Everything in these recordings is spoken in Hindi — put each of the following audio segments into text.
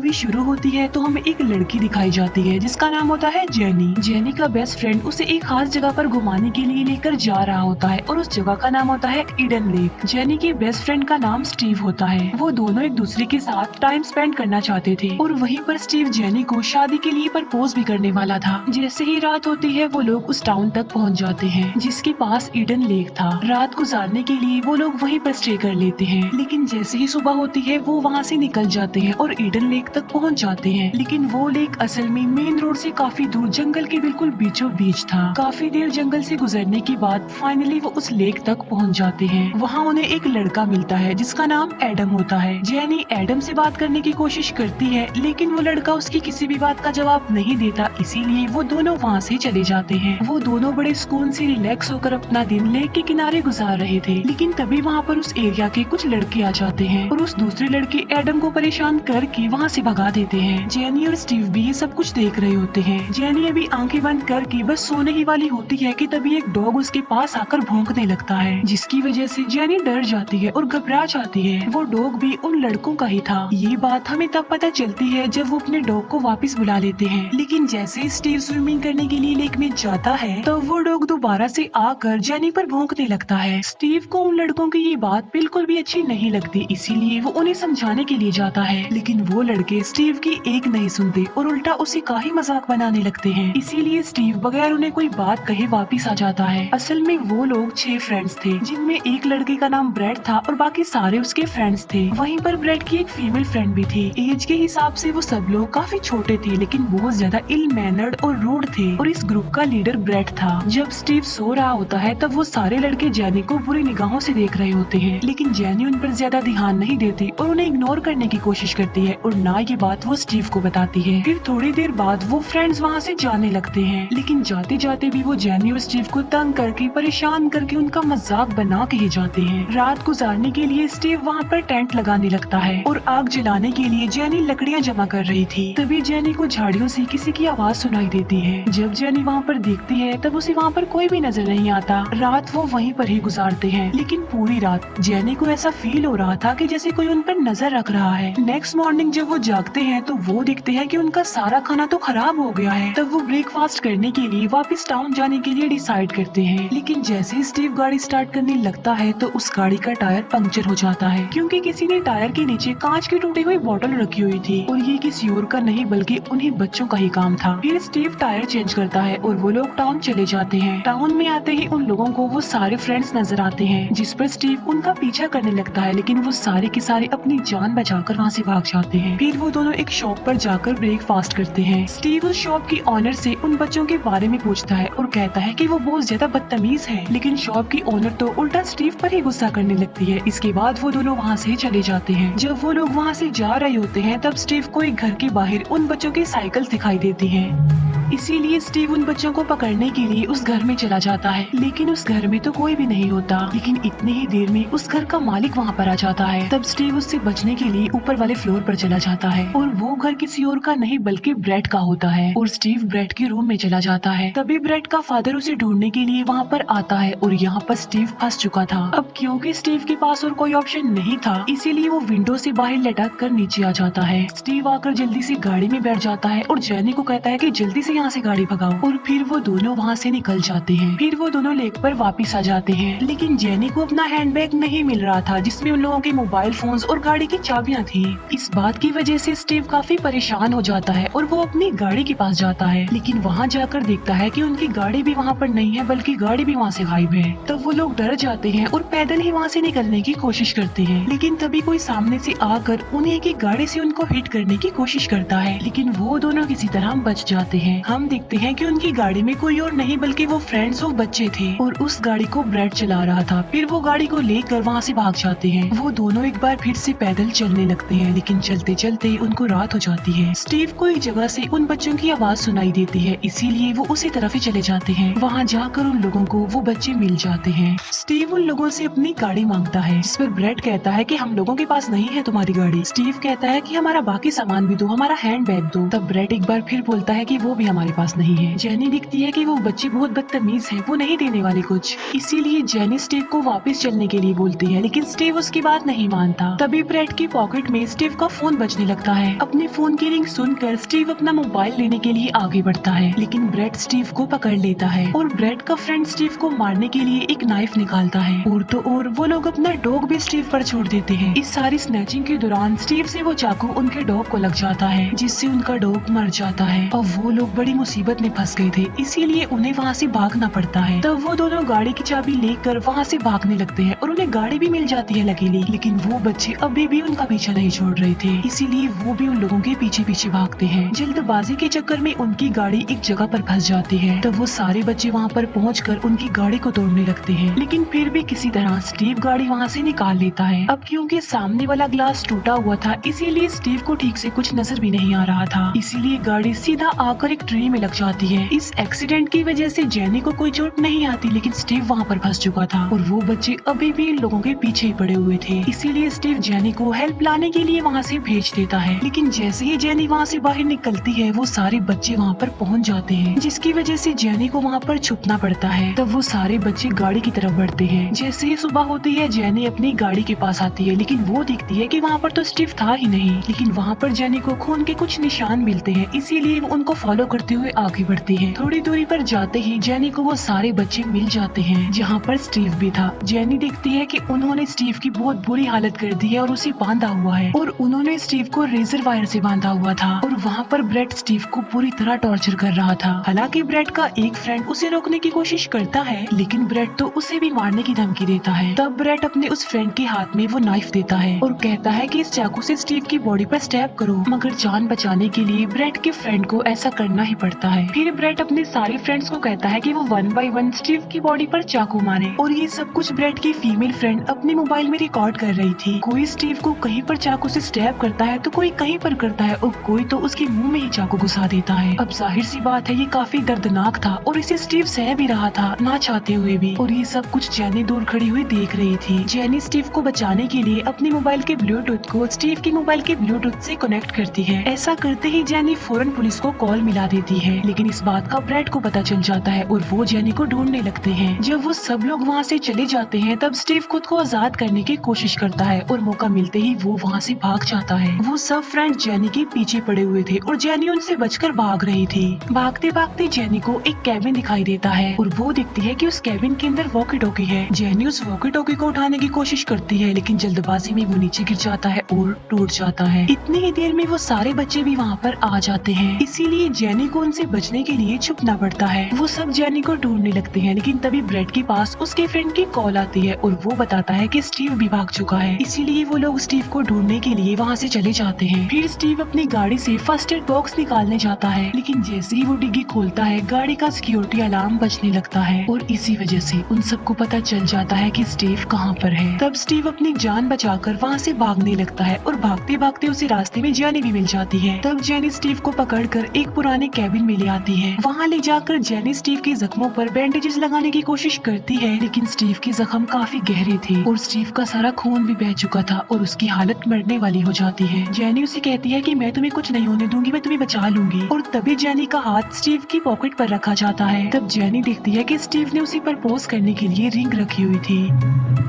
मूवी शुरू होती है तो हमें एक लड़की दिखाई जाती है जिसका नाम होता है जेनी। जेनी का बेस्ट फ्रेंड उसे एक खास जगह पर घुमाने के लिए लेकर जा रहा होता है और उस जगह का नाम होता है ईडन लेक। जेनी के बेस्ट फ्रेंड का नाम स्टीव होता है। वो दोनों एक दूसरे के साथ टाइम स्पेंड करना चाहते थे और वहीं पर स्टीव जेनी को शादी के लिए प्रपोज भी करने वाला था। जैसे ही रात होती है वो लोग उस टाउन तक पहुँच जाते हैं जिसके पास ईडन लेक था। रात गुजारने के लिए वो लोग वहीं पर स्टे कर लेते हैं, लेकिन जैसे ही सुबह होती है वो वहाँ से निकल जाते हैं और ईडन लेक तक पहुँच जाते हैं। लेकिन वो लेक असल में मेन रोड से काफी दूर जंगल के बिल्कुल बीचों बीच था। काफी देर जंगल से गुजरने के बाद फाइनली वो उस लेक तक पहुँच जाते हैं। वहाँ उन्हें एक लड़का मिलता है जिसका नाम एडम होता है। जेनी एडम से बात करने की कोशिश करती है लेकिन वो लड़का उसकी किसी भी बात का जवाब नहीं देता, इसीलिए वो दोनों वहाँ से चले जाते हैं। वो दोनों बड़े सुकून से रिलैक्स होकर अपना दिन लेक के किनारे गुजार रहे थे, लेकिन तभी वहाँ पर उस एरिया के कुछ लड़के आ जाते हैं और उस दूसरे लड़के एडम को परेशान करके वहाँ से भगा देते हैं। जेनी और स्टीव भी ये सब कुछ देख रहे होते हैं। जेनी अभी आंखें बंद करके बस सोने ही वाली होती है कि तभी एक डॉग उसके पास आकर भौंकने लगता है, जिसकी वजह से जेनी डर जाती है और घबरा जाती है। वो डॉग भी उन लड़कों का ही था। ये बात हमें तब पता चलती है जब वो अपने डॉग को वापस बुला लेते हैं, लेकिन जैसे स्टीव स्विमिंग करने के लिए लेक में जाता है तो वो डॉग दोबारा से आकर जेनी पर भौंकने लगता है। स्टीव को उन लड़कों की ये बात बिल्कुल भी अच्छी नहीं लगती, इसीलिए वो उन्हें समझाने के लिए जाता है, लेकिन वो लड़के स्टीव की एक नहीं सुनते और उल्टा उसी का ही मजाक बनाने लगते हैं। इसीलिए स्टीव बगैर उन्हें कोई बात कहे वापिस आ जाता है। असल में वो लोग 6 फ्रेंड्स थे, जिनमें एक लड़के का नाम ब्रेड था और बाकी सारे उसके फ्रेंड्स थे। वहीं पर ब्रेड की एक फीमेल फ्रेंड भी थी। एज के हिसाब से वो सब लोग काफी छोटे थे, लेकिन बहुत ज्यादा इल मैनर्ड और रूड थे और इस ग्रुप का लीडर ब्रेड था। जब स्टीव सो रहा होता है तब वो सारे लड़के जेनी को बुरी निगाहों से देख रहे होते हैं, लेकिन जेनी उन पर ज्यादा ध्यान नहीं देती और उन्हें इग्नोर करने की कोशिश करती है और ना ये बात वो स्टीव को बताती है। फिर थोड़ी देर बाद वो फ्रेंड्स वहाँ से जाने लगते हैं, लेकिन जाते जाते भी वो जेनी और स्टीव को तंग करके परेशान करके उनका मजाक बना के ही जाते हैं। रात गुजारने के लिए स्टीव वहाँ पर टेंट लगाने लगता है और आग जलाने के लिए जेनी लकड़ियाँ जमा कर रही थी। तभी जेनी को झाड़ियों से किसी की आवाज सुनाई देती है। जब जेनी वहाँ पर देखती है तब उसे वहाँ पर कोई भी नजर नहीं आता। रात वो वहीं पर ही गुजारते हैं, लेकिन पूरी रात जेनी को ऐसा फील हो रहा था कि जैसे कोई उन पर नजर रख रहा है। नेक्स्ट मॉर्निंग जब वो जागते हैं तो वो देखते हैं कि उनका सारा खाना तो खराब हो गया है। तब वो ब्रेकफास्ट करने के लिए वापस टाउन जाने के लिए डिसाइड करते हैं, लेकिन जैसे ही स्टीव गाड़ी स्टार्ट करने लगता है तो उस गाड़ी का टायर पंक्चर हो जाता है, क्योंकि किसी ने टायर के नीचे कांच की टूटी हुई बोतल रखी हुई थी और ये किसी और का नहीं बल्कि उन्हीं बच्चों का ही काम था। फिर स्टीव टायर चेंज करता है और वो लोग टाउन चले जाते हैं। टाउन में आते ही उन लोगों को वो सारे फ्रेंड्स नजर आते हैं, जिस पर स्टीव उनका पीछा करने लगता है, लेकिन वो सारे के सारे अपनी जान बचाकर वहाँ से भाग जाते हैं। फिर वो दोनों एक शॉप पर जाकर ब्रेकफास्ट करते हैं। स्टीव उस शॉप की ऑनर से उन बच्चों के बारे में पूछता है और कहता है कि वो बहुत ज्यादा बदतमीज है, लेकिन शॉप की ओनर तो उल्टा स्टीव पर ही गुस्सा करने लगती है। इसके बाद वो दोनों वहाँ से चले जाते हैं। जब वो लोग वहाँ से जा रहे होते हैं तब स्टीव को एक घर के बाहर उन बच्चों की साइकिल दिखाई देती है। इसीलिए स्टीव उन बच्चों को पकड़ने के लिए उस घर में चला जाता है, लेकिन उस घर में तो कोई भी नहीं होता। लेकिन इतनी ही देर में उस घर का मालिक वहाँ पर आ जाता है। तब स्टीव उससे बचने के लिए ऊपर वाले फ्लोर पर चला जाता है और वो घर किसी और का नहीं बल्कि ब्रेड का होता है और स्टीव ब्रेड के रूम में चला जाता है। तभी ब्रेड का फादर उसे ढूंढने के लिए वहाँ पर आता है और यहाँ पर स्टीव फंस चुका था। अब क्योंकि स्टीव के पास और कोई ऑप्शन नहीं था, इसीलिए वो विंडो से बाहर लटक कर नीचे आ जाता है। स्टीव आकर जल्दी से गाड़ी में बैठ जाता है और जेनी को कहता है कि जल्दी से यहाँ से गाड़ी भगाओ, और फिर वो दोनों वहाँ से निकल जाते हैं। फिर वो दोनों लेक पर वापस आ जाते हैं, लेकिन जेनी को अपना हैंडबैग नहीं मिल रहा था जिसमें उन लोगों के मोबाइल फोन्स और गाड़ी की चाबियां थी। इस बात की वजह से स्टीव काफी परेशान हो जाता है और वो अपनी गाड़ी के पास जाता है, लेकिन वहाँ जाकर देखता है कि उनकी गाड़ी भी वहाँ पर नहीं है बल्कि गाड़ी भी वहाँ से गायब है। तब वो लोग डर जाते हैं और पैदल ही वहाँ से निकलने की कोशिश करते हैं, लेकिन तभी कोई सामने से आकर उन्हें की गाड़ी से उनको हिट करने की कोशिश करता है, लेकिन वो दोनों किसी तरह बच जाते हैं। हम देखते हैं कि उनकी गाड़ी में कोई और नहीं बल्कि वो फ्रेंड्स और बच्चे थे और उस गाड़ी को ब्रेड चला रहा था। फिर वो गाड़ी को लेकर वहाँ से भाग जाते हैं। वो दोनों एक बार फिर से पैदल चलने लगते हैं, लेकिन चलते चलते उनको रात हो जाती है। स्टीव को एक जगह से उन बच्चों की आवाज सुनाई देती है, इसीलिए वो उसी तरफ ही चले जाते हैं। वहाँ जाकर उन लोगों को वो बच्चे मिल जाते हैं। स्टीव उन लोगों से अपनी गाड़ी मांगता है, जिस पर ब्रेड कहता है कि हम लोगों के पास नहीं है तुम्हारी गाड़ी। स्टीव कहता है कि हमारा बाकी सामान भी दो, हमारा हैंड बैग दो। तब ब्रेड एक बार फिर बोलता है कि वो भी हमारे पास नहीं है। जेनी दिखती है कि वो बच्चे बहुत बदतमीज हैं, वो नहीं देने वाले कुछ। इसीलिए जेनी स्टीव को वापस चलने के लिए बोलती है, लेकिन स्टीव उसकी बात नहीं मानता। तभी ब्रेड की पॉकेट में स्टीव का फोन बजने लगता है। अपने फोन की रिंग सुनकर स्टीव अपना मोबाइल लेने के लिए आगे बढ़ता है, लेकिन ब्रेड स्टीव को पकड़ लेता है और ब्रेड का फ्रेंड स्टीव को मारने के लिए एक नाइफ निकालता है। और तो और वो लोग अपना डॉग भी स्टीव पर छोड़ देते हैं। इस सारी स्नैचिंग के दौरान स्टीव से वो चाकू उनके डॉग को लग जाता है, जिससे उनका डॉग मर जाता है। अब वो लोग बड़ी मुसीबत में फंस गए थे, इसीलिए उन्हें वहाँ से भागना पड़ता है। तब वो दोनों गाड़ी की चाबी लेकर वहाँ से भागने लगते हैं और उन्हें गाड़ी भी मिल जाती है लकीली। लेकिन वो बच्चे अभी भी उनका पीछा नहीं छोड़ रहे थे, इसीलिए वो भी उन लोगों के पीछे पीछे भागते हैं। जल्दबाजी के चक्कर में उनकी गाड़ी एक जगह पर फंस जाती है। तब वो सारे बच्चे वहाँ पर पहुँचकर उनकी गाड़ी को तोड़ने लगते हैं, लेकिन फिर भी किसी तरह स्टीव गाड़ी वहाँ से निकाल लेता है। अब क्योंकि सामने वाला ग्लास टूटा हुआ था, इसीलिए स्टीव को ठीक से कुछ नजर भी नहीं आ रहा था, इसीलिए गाड़ी सीधा आकर एक ट्री में लग जाती है। इस एक्सीडेंट की वजह से जेनी को कोई चोट नहीं आती, लेकिन स्टीव वहाँ पर फंस चुका था और वो बच्चे अभी भी इन लोगों के पीछे ही पड़े हुए थे। इसीलिए स्टीव जेनी को हेल्प लाने के लिए वहाँ से भेज देता है, लेकिन जैसे ही जेनी वहाँ से बाहर निकलती है, वो सारे बच्चे वहाँ पर पहुँच जाते हैं, जिसकी वजह से जेनी को वहाँ पर छुपना पड़ता है। तब वो सारे बच्चे गाड़ी की तरफ बढ़ते हैं। जैसे ही सुबह होती है, जेनी अपनी गाड़ी के पास आती है, लेकिन वो दिखती है कि वहाँ पर तो स्टीव था ही नहीं। लेकिन वहाँ पर जेनी को खून के कुछ निशान मिलते हैं, इसीलिए वो उनको फॉलो करते हुए आगे बढ़ती है। थोड़ी दूरी पर जाते ही जेनी को वो सारे बच्चे मिल जाते हैं, जहाँ पर स्टीव भी था। जेनी देखती है कि उन्होंने स्टीव की बहुत बुरी हालत कर दी है और उसे बांधा हुआ है, और उन्होंने स्टीव को रेजर वायर से बांधा हुआ था। और वहाँ पर ब्रेड स्टीव को पूरी तरह टॉर्चर कर रहा था। हालांकि ब्रेड का एक फ्रेंड उसे रोकने की कोशिश करता है, लेकिन ब्रेड तो उसे भी मारने की धमकी देता है। तब ब्रेड अपने उस फ्रेंड के हाथ में वो नाइफ देता है और कहता है कि इस चाकू से स्टीव की बॉडी पर स्टैब करो, मगर जान बचाने के लिए ब्रेड के फ्रेंड को ऐसा करना ही पड़ता है। फिर ब्रेड अपने सारे फ्रेंड्स को कहता है कि वो 1 बाय 1 स्टीव की बॉडी पर चाकू मारे, और ये सब कुछ ब्रेड की फीमेल फ्रेंड अपने मोबाइल में रिकॉर्ड कर रही थी। कोई स्टीव को कहीं पर चाकू से स्टैब करता है तो कोई कहीं पर करता है, और कोई तो उसके मुंह में ही चाकू घुसा देता है। अब जाहिर सी बात है, ये काफी दर्दनाक था और इसे स्टीव सह भी रहा था, ना चाहते हुए भी। और ये सब कुछ जेनी दूर खड़ी हुई देख रही थी। जेनी स्टीव को बचाने के लिए अपने मोबाइल के ब्लूटूथ को स्टीव के मोबाइल के ब्लूटूथ से कनेक्ट करती है। ऐसा करते ही जेनी फौरन पुलिस को कॉल मिला देती है, लेकिन इस बात का ब्रेड को पता चल जाता है और वो जेनी को ढूंढने लगते हैं। जब वो सब लोग वहाँ से चले जाते हैं, तब स्टीव खुद को आजाद करने की कोशिश करता है और मौका मिलते ही वो वहाँ से भाग जाता है। वो सब फ्रेंड जेनी के पीछे पड़े हुए थे और जेनी उनसे बचकर भाग रही थी। भागते भागते जेनी को एक कैबिन दिखाई देता है और वो दिखती है कि उस कैबिन के अंदर वॉकी टॉकी है। जेनी उस वॉकी टॉकी को उठाने की कोशिश करती है, लेकिन जल्दबाजी में वो नीचे गिर जाता है और टूट जाता है। इतनी ही देर में वो सारे बच्चे भी वहाँ पर आ जाते हैं, इसीलिए जेनी को उनसे बचने के लिए छुपना पड़ता है। वो सब जेनी को ढूंढने लगते हैं, लेकिन तभी ब्रेड के पास उसके फ्रेंड की कॉल आती है और वो बताता है कि स्टीव भी भाग चुका है। इसीलिए वो लोग स्टीव को ढूंढने के लिए वहाँ से चले जाते हैं। फिर स्टीव अपनी गाड़ी से फर्स्ट एड बॉक्स निकालने जाता है, लेकिन जैसे ही वो डिग्गी खोलता है, गाड़ी का सिक्योरिटी अलार्म बजने लगता है और इसी वजह से उन सबको पता चल जाता है कि स्टीव कहाँ पर है। तब स्टीव अपनी जान बचाकर वहाँ से भागने लगता है और भागते भागते उसे रास्ते में जेनी भी मिल जाती है। तब जेनी स्टीव को पकड़कर एक पुराने कैबिन में ले आती है। वहाँ ले जाकर जेनी स्टीव के जख्मों पर बैंडेजेस लगाने की कोशिश करती है, लेकिन स्टीव के जख्म काफी गहरे थे और स्टीव का सारा खून भी बह चुका था और उसकी हालत मरने वाली हो जाती है। जेनी उसे कहती है कि मैं तुम्हें कुछ नहीं होने दूंगी, मैं तुम्हें बचा लूंगी। और तभी जेनी का हाथ स्टीव की पॉकेट पर रखा जाता है। तब जेनी देखती है कि स्टीव ने उसे प्रपोज करने के लिए रिंग रखी हुई थी।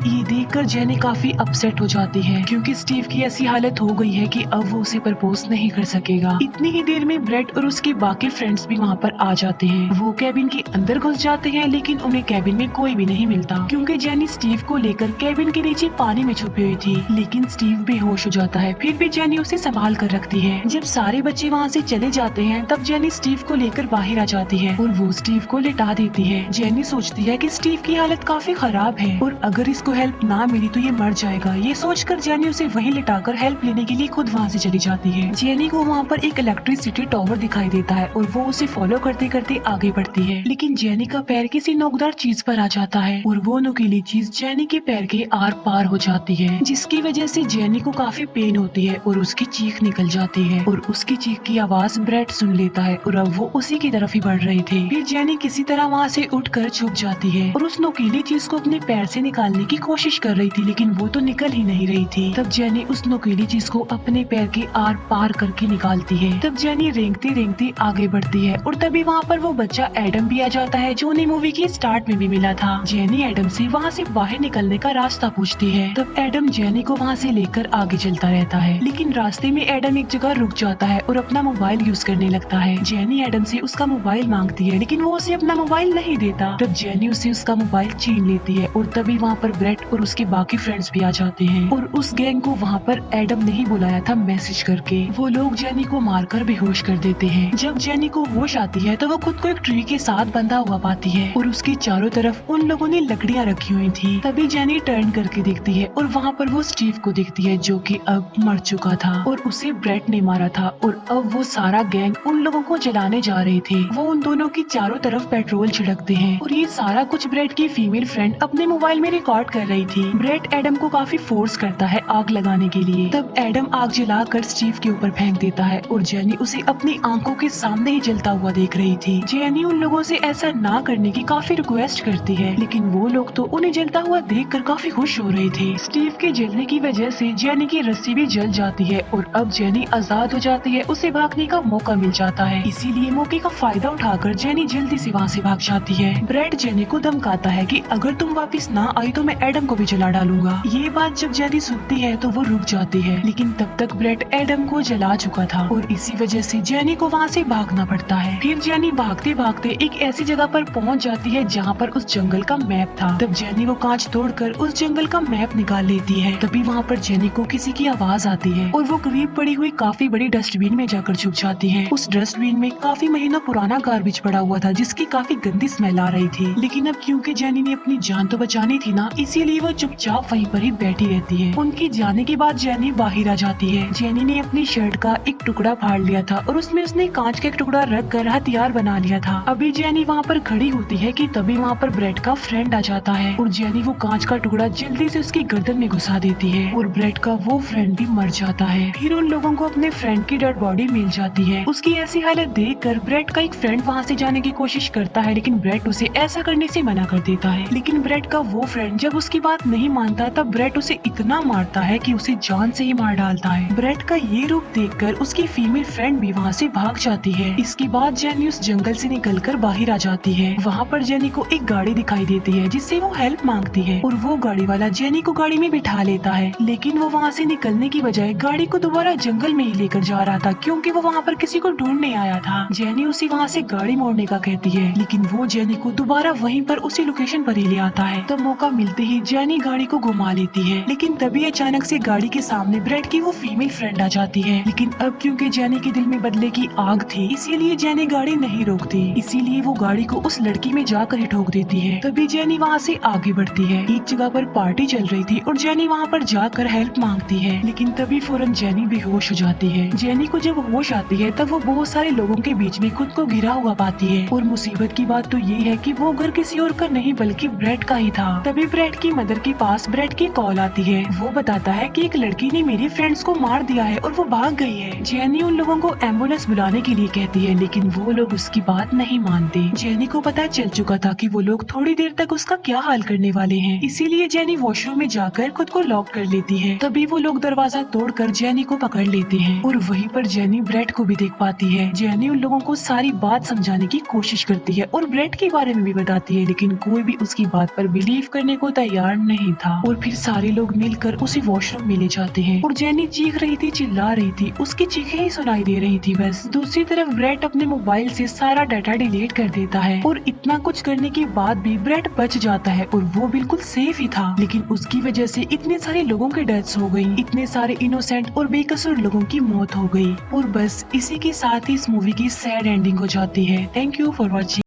ये देखकर जेनी काफी अपसेट हो जाती है, क्योंकि स्टीव की ऐसी हालत हो गई है कि अब वो उसे प्रपोज नहीं कर सकेगा। इतनी ही देर में ब्रेड और उसके बाकी फ्रेंड्स भी वहाँ पर आ जाते हैं। वो कैबिन के अंदर घुस जाते हैं, लेकिन उन्हें कैबिन में कोई भी नहीं मिलता, क्योंकि जेनी स्टीव को लेकर कैबिन के नीचे पानी में छुपी हुई थी। लेकिन स्टीव बेहोश हो जाता है, फिर भी जेनी उसे संभाल कर रखती है। जब सारे बच्चे वहाँ से चले जाते हैं, तब जेनी स्टीव को लेकर बाहर आ जाती है और वो स्टीव को लिटा देती है। जेनी सोचती है कि स्टीव की हालत काफी खराब है और अगर इसको हेल्प ना मिली तो ये मर जाएगा। ये सोचकर जेनी उसे वहीं लिटाकर हेल्प लेने के लिए खुद वहाँ से चली जाती है। जेनी को वहाँ पर एक इलेक्ट्रिसिटी टावर दिखाई देता है और वो उसे फॉलो करते करते आगे बढ़ती है, लेकिन जेनी का पैर किसी नोकदार चीज पर आ जाता है और वो नुकीली चीज जेनी के पैर के आर पार हो जाती है, जिसकी वजह से जेनी को काफी पेन होती है और उसकी चीख निकल जाती है और उसकी चीख की आवाज ब्रेड सुन लेता है और अब वो उसी की तरफ ही बढ़ रहे थे। फिर जेनी किसी तरह वहाँ से उठकर छुप जाती है और उस नुकीली चीज को अपने पैर से निकालने की कोशिश कर रही थी, लेकिन वो तो निकल ही नहीं रही थी। तब जेनी उस नुकीली चीज को अपने पैर के आर पार करके निकालती है। तब जेनी रेंगते रेंगते आगे बढ़ती है और तभी वहाँ पर वो बच्चा एडम भी आ जाता है जो उन्हें मूवी की स्टार्ट में भी मिला था। जेनी एडम से वहाँ से बाहर निकलने का रास्ता पूछती है। तब एडम जेनी को वहाँ से लेकर आगे चलता रहता है, लेकिन रास्ते में एडम एक जगह रुक जाता है और अपना मोबाइल यूज करने लगता है। जेनी एडम से उसका मोबाइल मांगती है, लेकिन वो उसे अपना मोबाइल नहीं देता। तब जेनी उसे उसका मोबाइल छीन लेती है और तभी वहाँ पर ब्रेट और उसके बाकी फ्रेंड्स भी आ जाते हैं और उस गैंग को वहाँ पर एडम ने ही बुलाया था मैसेज करके। वो लोग जेनी को मारकर बेहोश कर देते हैं। जब जेनी को होश आती है तो वो खुद को एक ट्री के साथ बंधा हुआ पाती है और उसके चारों तरफ उन लोगों ने लकड़ियाँ रखी हुई थी। तभी जेनी टर्न करके देखती है और वहाँ पर वो स्टीव को देखती है जो कि अब मर चुका था और उसे ब्रेट ने मारा था और अब वो सारा गैंग उन लोगों को जलाने जा रहे थे। वो उन दोनों की चारों तरफ पेट्रोल छिड़कते हैं और ये सारा कुछ ब्रेट की फीमेल फ्रेंड अपने मोबाइल में रिकॉर्ड कर रही थी। ब्रेट एडम को काफी फोर्स करता है आग लगाने के लिए। तब एडम आग जलाकर स्टीव के ऊपर फेंक देता है और जेनी उसे अपनी आंखों के सामने ही जलता हुआ देख रही थी। जेनी उन लोगों से ऐसा ना करने की काफी रिक्वेस्ट करती है, लेकिन वो लोग तो उन्हें जलता हुआ देखकर काफी खुश हो रहे थे। स्टीव के जलने की वजह से जेनी की रस्सी भी जल जाती है और अब जेनी आजाद हो जाती है। उसे भागने का मौका मिल जाता है, इसीलिए मौके का फायदा उठाकर जेनी जल्दी से वहाँ से भाग जाती है। ब्रेट जेनी को धमकाता है कि अगर तुम वापस ना आई तो मैं एडम को भी जला डालूंगा। ये बात जब जेनी सुनती है तो वो रुक जाती है, लेकिन तब तक ब्रेट एडम को जला चुका था और इसी वजह से जेनी को वहाँ से भागना पड़ता है। फिर जेनी भागते भागते एक ऐसी जगह पर पहुँच जाती है जहाँ पर उस जंगल का मैप था। तब जेनी वो कांच तोड़कर उस जंगल का मैप निकाल लेती है। तभी वहाँ पर जेनी को किसी की आवाज आती है और वो करीब पड़ी हुई काफी बड़ी डस्टबिन में जाकर छुप जाती है। उस डस्टबिन में काफी महीना पुराना गार्बेज पड़ा हुआ था जिसकी काफी गंदी स्मेल आ रही थी, लेकिन अब क्योंकि जेनी ने अपनी जान तो बचानी थी ना, इसीलिए वो चुपचाप वहीं पर ही बैठी रहती है। उनकी जाने के बाद जेनी बाहर आ जाती है। जेनी ने अपनी शर्ट का एक टुकड़ा फाड़ लिया था और उसमें उसने कांच का एक टुकड़ा रख कर हथियार बना लिया था। अभी जेनी वहाँ पर खड़ी होती है कि तभी वहाँ पर ब्रेट का फ्रेंड आ जाता है और जेनी वो कांच का टुकड़ा जल्दी से उसकी गर्दन में घुसा देती है और ब्रेट का वो फ्रेंड भी मर जाता है। फिर उन लोगों को अपने फ्रेंड की डेड बॉडी मिल जाती है। उसकी ऐसी हालत देखकर ब्रेट का एक फ्रेंड वहाँ से जाने की कोशिश करता है, लेकिन ब्रेट उसे ऐसा करने से मना कर देता है। लेकिन ब्रेट का वो फ्रेंड जब उसकी बात नहीं मानता तब ब्रेट उसे इतना मारता है कि उसे जान से ही मार डालता है। ब्रेट का ये रूप देखकर उसकी फीमेल फ्रेंड भी वहाँ से भाग जाती है। इसके बाद जेनी उस जंगल से निकलकर बाहर आ जाती है। वहाँ पर जेनी को एक गाड़ी दिखाई देती है जिससे वो हेल्प मांगती है और वो गाड़ी वाला जेनी को गाड़ी में बिठा लेता है, लेकिन वो वहाँ से निकलने की बजाय गाड़ी को दोबारा जंगल में ही लेकर जा रहा था क्योंकि वो वहाँ पर किसी को ढूंढने आया था। जेनी उसे वहाँ से गाड़ी मोड़ने का कहती है, लेकिन वो जेनी को दोबारा वहीं पर उसी लोकेशन पर ही ले आता है। तब मौका मिलते ही जेनी गाड़ी को घुमा लेती है, लेकिन तभी अचानक से गाड़ी के सामने ब्रेट की वो फीमेल फ्रेंड आ जाती है। लेकिन अब क्योंकि जेनी के दिल में बदले की आग थी, इसीलिए जेनी गाड़ी नहीं रोकती, इसीलिए वो गाड़ी को उस लड़की में जाकर ही ठोक देती है। तभी जेनी वहाँ से आगे बढ़ती है। एक जगह पर पार्टी चल रही थी और जेनी वहाँ पर जाकर हेल्प मांगती है, लेकिन तभी फौरन जेनी बेहोश हो जाती है। जेनी को जब होश आती है तब वो बहुत सारे लोगों के बीच में खुद को घिरा हुआ पाती है और मुसीबत की बात तो ये है कि वो घर किसी और का नहीं बल्कि ब्रेट का ही था। तभी ब्रेट की मदर के पास ब्रेट की कॉल आती है। वो बताता है कि एक लड़की ने मेरी फ्रेंड्स को मार दिया है और वो भाग गई है। जेनी उन लोगों को एम्बुलेंस बुलाने के लिए कहती है, लेकिन वो लोग उसकी बात नहीं मानते। जेनी को पता चल चुका था कि वो लोग थोड़ी देर तक उसका क्या हाल करने वाले हैं, इसीलिए जेनी वॉशरूम में जाकर खुद को लॉक कर लेती है। तभी वो लोग दरवाजा तोड़कर जेनी को पकड़ लेते हैं और वहीं पर जेनी ब्रेट को भी देख पाती है। जेनी उन लोगों को सारी बात समझाने की कोशिश करती है और ब्रेट के बारे में भी बताती है, लेकिन कोई भी उसकी बात पर बिलीव करने को तैयार नहीं था और फिर सारे लोग मिलकर उसे वॉशरूम में ले जाते हैं और जेनी चीख रही थी, चिल्ला रही थी, उसकी चीखें ही सुनाई दे रही थी बस। दूसरी तरफ ब्रेट अपने मोबाइल से सारा डाटा डिलीट कर देता है और इतना कुछ करने के बाद भी ब्रेट बच जाता है और वो बिल्कुल सेफ ही था, लेकिन उसकी वजह से इतने सारे लोगों की डेथ्स हो गई, इतने सारे इनोसेंट और बेकसूर लोगों की मौत हो गई और बस इसी के साथ ही इस मूवी की सैड एंडिंग हो जाती है। Thank you for watching.